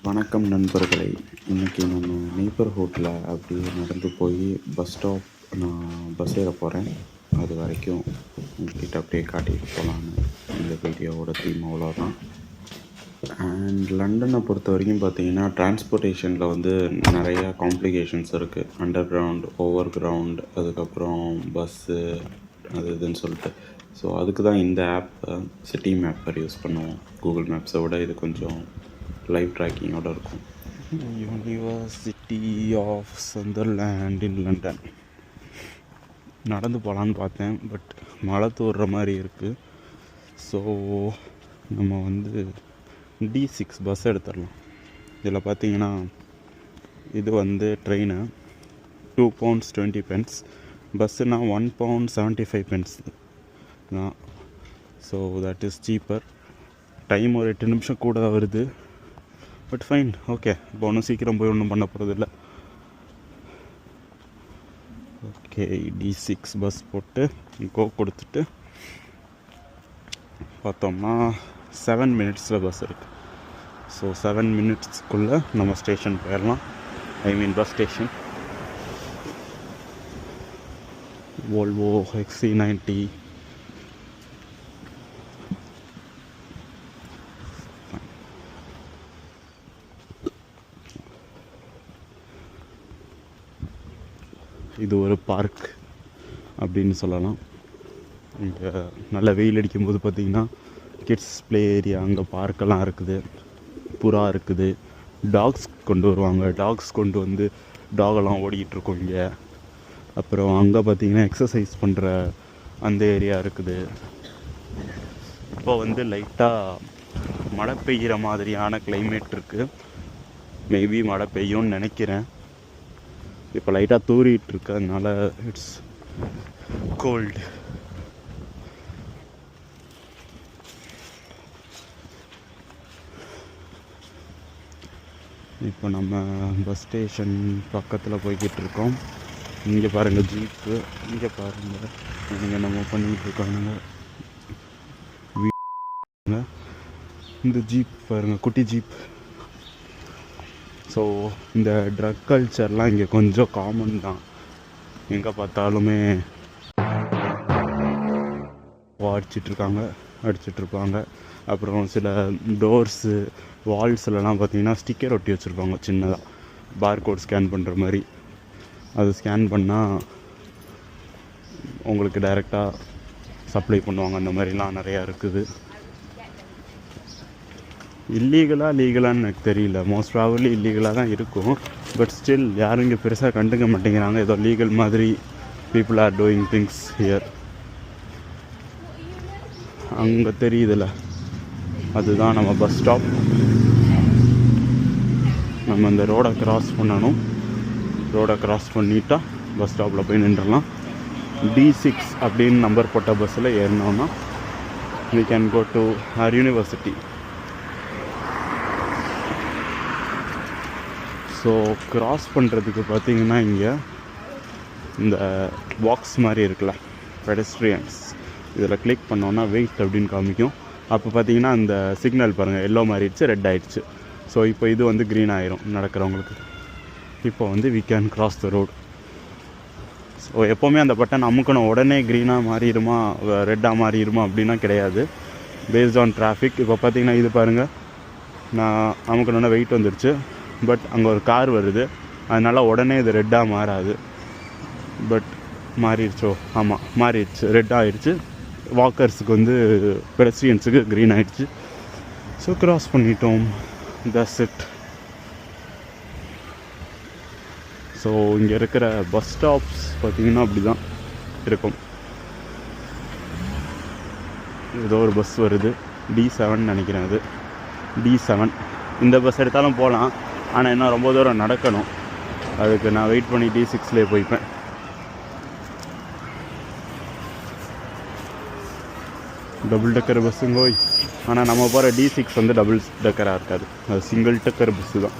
வணக்கம் நண்பர்களே. இன்றைக்கி நம்ம நெய்பர்ஹுட்டில் அப்படியே நடந்து போய் பஸ் ஸ்டாப் நான் பஸ் ஏற போகிறேன். அது வரைக்கும் உங்ககிட்ட அப்படியே காட்டிட்டு போகலான்னு இந்த வீடியோவோட தீம் அவ்வளோதான். அண்ட் லண்டனை பொறுத்த வரைக்கும் பார்த்தீங்கன்னா டிரான்ஸ்போர்ட்டேஷனில் வந்து நிறையா காம்ப்ளிகேஷன்ஸ் இருக்குது. அண்டர் கிரவுண்ட், ஓவர் கிரவுண்ட், அதுக்கப்புறம் பஸ்ஸு அது இதுன்னு சொல்லிட்டு. ஸோ அதுக்கு தான் இந்த ஆப்பை சிட்டி மேப்பர் யூஸ் பண்ணுவோம். கூகுள் மேப்ஸை விட இது கொஞ்சம் லைவ் ட்ராக்கிங்கோடு இருக்கும். யூனிவர்சிட்டி ஆஃப் சந்தர்லேண்ட் இன் லண்டன் நடந்து போகலான்னு பார்த்தேன், பட் மழை தூர்ற மாதிரி இருக்குது. ஸோ நம்ம வந்து D6 பஸ் எடுத்துடலாம். இதில் பார்த்தீங்கன்னா இது வந்து ட்ரெயினு £2.20, பஸ்ஸுனால் £1.75 தான். So that is cheaper. Time ஒரு 8 நிமிஷம் கூட தான் வருது, பட் ஃபைன், ஓகே. இப்போ ஒன்றும் சீக்கிரம் போய் ஒன்றும் பண்ண போகிறதில்ல. ஓகே, D6 பஸ் போட்டு கோ கொடுத்துட்டு பார்த்தோம்னா 7 மினிட்ஸில் பஸ் இருக்குது. ஸோ 7 மினிட்ஸ்க்குள்ளே நம்ம ஸ்டேஷன் போயிடலாம். ஐ மீன் பஸ் ஸ்டேஷன். Volvo XC90 இது ஒரு பார்க் அப்படின்னு சொல்லலாம். இங்கே நல்ல வெயில் அடிக்கும்போது பார்த்திங்கன்னா கிட்ஸ் ப்ளே ஏரியா, அங்கே பார்க்கெல்லாம் இருக்குது, புறா இருக்குது, டாக்ஸ் கொண்டு வருவாங்க. டாக்ஸ் கொண்டு வந்து டாகெல்லாம் ஓடிக்கிட்டுருக்கோம் இங்கே. அப்புறம் அங்கே பார்த்திங்கன்னா எக்ஸசைஸ் பண்ணுற அந்த ஏரியா இருக்குது. இப்போ வந்து லைட்டாக மழை பெய்கிற மாதிரியான கிளைமேட் இருக்குது. மேபி மழை பெய்யும்னு நினைக்கிறேன். இப்போ லைட்டாக தூரிட்டு இருக்கு, அதனால இட்ஸ் கோல்டு. இப்போ நம்ம பஸ் ஸ்டேஷன் பக்கத்தில் போய்கிட்டு இருக்கோம். இங்கே பாருங்கள் ஜீப்பு, இங்கே பாருங்கள் இங்கே நம்ம பண்ணிக்கிட்டு இருக்காங்க. இந்த ஜீப் பாருங்கள், குட்டி ஜீப். ஸோ இந்த ட்ரக் கல்ச்சர்லாம் இங்கே கொஞ்சம் காமன் தான். எங்கே பார்த்தாலுமே அடிச்சிட்ருப்பாங்க. அப்புறம் சில டோர்ஸு, வால்ஸ்லலாம் பார்த்திங்கன்னா ஸ்டிக்கர் ஒட்டி வச்சுருப்பாங்க சின்னதாக, பார்கோட் ஸ்கேன் பண்ணுற மாதிரி. அது ஸ்கேன் பண்ணால் உங்களுக்கு டைரெக்டாக சப்ளை பண்ணுவாங்க. அந்த மாதிரிலாம் நிறையா இருக்குது. லீகலான்னு எனக்கு தெரியல. மோஸ்ட் ப்ராபப்லி இல்லீகலாக தான் இருக்கும். பட் ஸ்டில் யாரும் இங்கே பெருசாக கண்டுக்க மாட்டேங்கிறாங்க. ஏதோ லீகல் மாதிரி people are doing things here. அங்கே தெரியுதுல்ல, அதுதான் நம்ம பஸ் ஸ்டாப். நம்ம இந்த ரோடை கிராஸ் பண்ணணும். ரோடை கிராஸ் பண்ணிட்டா பஸ் ஸ்டாப்பில் போய் நின்றுடலாம். D6 அப்படின்னு நம்பர் போட்ட பஸ்ஸில் ஏறினோன்னா we can go to our university. So cross பண்ணுறதுக்கு பார்த்திங்கன்னா இங்கே இந்த பாக்ஸ் மாதிரி இருக்குல்ல, பெடஸ்ட்ரியன்ஸ், இதில் கிளிக் பண்ணோன்னா வெயிட் அப்படின்னு காமிக்கும். அப்போ பார்த்திங்கன்னா அந்த சிக்னல் பாருங்கள், எல்லோ மாறிடுச்சு, ரெட் ஆகிடுச்சு. ஸோ இப்போ இது வந்து க்ரீன் ஆயிரும் நடக்கிறவங்களுக்கு. இப்போ வந்து we can cross the road. So எப்போவுமே அந்த பட்டன் அமுக்கணும், உடனே க்ரீனாக மாறிடுமா ரெட்டாக மாறிடுமா அப்படின்னா கிடையாது, பேஸ்ட் ஆன் டிராஃபிக். இப்போ பார்த்திங்கன்னா இது பாருங்கள், நான் அமுக்கணுன்னா வெயிட் வந்துடுச்சு, பட் அங்கே ஒரு கார் வருது, அதனால் உடனே இது ரெட்டாக மாறாது. பட் மாறிடுச்சோ, ஆமாம் மாறிடுச்சு, ரெட் ஆகிடுச்சு. வாக்கர்ஸுக்கு வந்து பெடஸ்ட்ரியன்ஸுக்கு க்ரீன் ஆகிடுச்சு. ஸோ க்ராஸ் பண்ணிட்டோம், தட்ஸ் இட். ஸோ இங்கே இருக்கிற பஸ் ஸ்டாப்ஸ் பார்த்திங்கன்னா அப்படி தான் இருக்கும். ஏதோ ஒரு பஸ் வருது, D7 நினைக்கிறேன். அது D7. இந்த பஸ் எடுத்தாலும் போகலாம், ஆனால் இன்னும் ரொம்ப தூரம் நடக்கணும். அதுக்கு நான் வெயிட் பண்ணி D6லேயே போய்ப்பேன். டபுள் டக்கர் பஸ்ஸுங்கோய். ஆனால் நம்ம போகிற D6 வந்து டபுள் டக்கராக இருக்காது, அது சிங்கிள் டக்கர் பஸ்ஸு தான்.